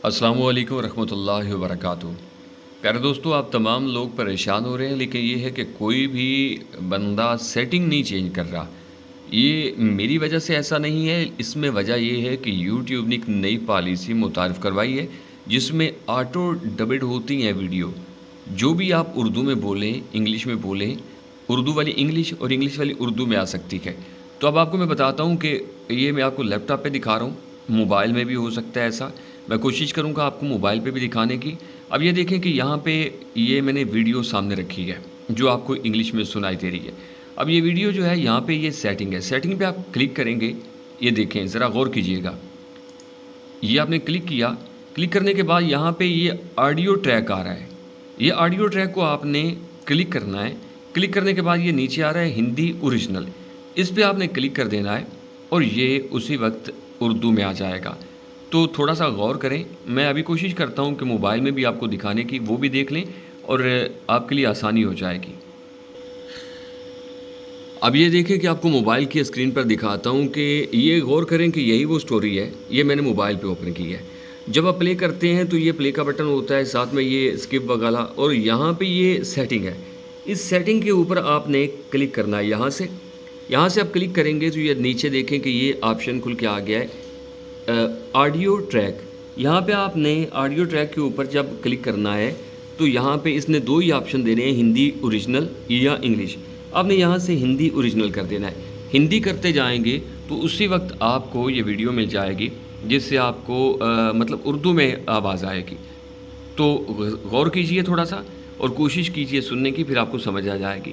السلام علیکم ورحمۃ اللہ وبرکاتہ۔ پیارے دوستو، آپ تمام لوگ پریشان ہو رہے ہیں، لیکن یہ ہے کہ کوئی بھی بندہ سیٹنگ نہیں چینج کر رہا۔ یہ میری وجہ سے ایسا نہیں ہے، اس میں وجہ یہ ہے کہ یوٹیوب نے ایک نئی پالیسی متعارف کروائی ہے جس میں آٹو ڈبڈ ہوتی ہیں ویڈیو۔ جو بھی آپ اردو میں بولیں، انگلش میں بولیں، اردو والی انگلش اور انگلش والی اردو میں آ سکتی ہے۔ تو اب آپ کو میں بتاتا ہوں کہ یہ میں آپ کو لیپ ٹاپ پہ دکھا رہا ہوں، موبائل میں بھی ہو سکتا ہے ایسا۔ میں کوشش کروں گا آپ کو موبائل پہ بھی دکھانے کی۔ اب یہ دیکھیں کہ یہاں پہ یہ میں نے ویڈیو سامنے رکھی ہے جو آپ کو انگلش میں سنائی دے رہی ہے۔ اب یہ ویڈیو جو ہے یہاں پہ یہ سیٹنگ ہے، سیٹنگ پہ آپ کلک کریں گے۔ یہ دیکھیں، ذرا غور کیجئے گا۔ یہ آپ نے کلک کیا، کلک کرنے کے بعد یہاں پہ یہ آڈیو ٹریک آ رہا ہے۔ یہ آڈیو ٹریک کو آپ نے کلک کرنا ہے۔ کلک کرنے کے بعد یہ نیچے آ رہا ہے ہندی اوریجنل، اس پہ آپ نے کلک کر دینا ہے اور یہ اسی وقت اردو میں آ جائے گا۔ تو تھوڑا سا غور کریں، میں ابھی کوشش کرتا ہوں کہ موبائل میں بھی آپ کو دکھانے کی، وہ بھی دیکھ لیں اور آپ کے لیے آسانی ہو جائے گی۔ اب یہ دیکھیں کہ آپ کو موبائل کی اسکرین پر دکھاتا ہوں کہ یہ غور کریں کہ یہی وہ سٹوری ہے، یہ میں نے موبائل پہ اوپن کی ہے۔ جب آپ پلے کرتے ہیں تو یہ پلے کا بٹن ہوتا ہے، ساتھ میں یہ اسکپ وغیرہ، اور یہاں پہ یہ سیٹنگ ہے۔ اس سیٹنگ کے اوپر آپ نے کلک کرنا ہے یہاں سے آپ کلک کریں گے تو یہ نیچے دیکھیں کہ یہ آپشن کھل کے آ گیا ہے آڈیو ٹریک۔ یہاں پہ آپ نے آڈیو ٹریک کے اوپر جب کلک کرنا ہے تو یہاں پہ اس نے دو ہی آپشن دینے ہیں، ہندی اوریجنل یا انگلش۔ آپ نے یہاں سے ہندی اوریجنل کر دینا ہے۔ ہندی کرتے جائیں گے تو اسی وقت آپ کو یہ ویڈیو مل جائے گی جس سے آپ کو مطلب اردو میں آواز آئے گی۔ تو غور کیجئے تھوڑا سا اور کوشش کیجئے سننے کی، پھر آپ کو سمجھ آ جائے گی۔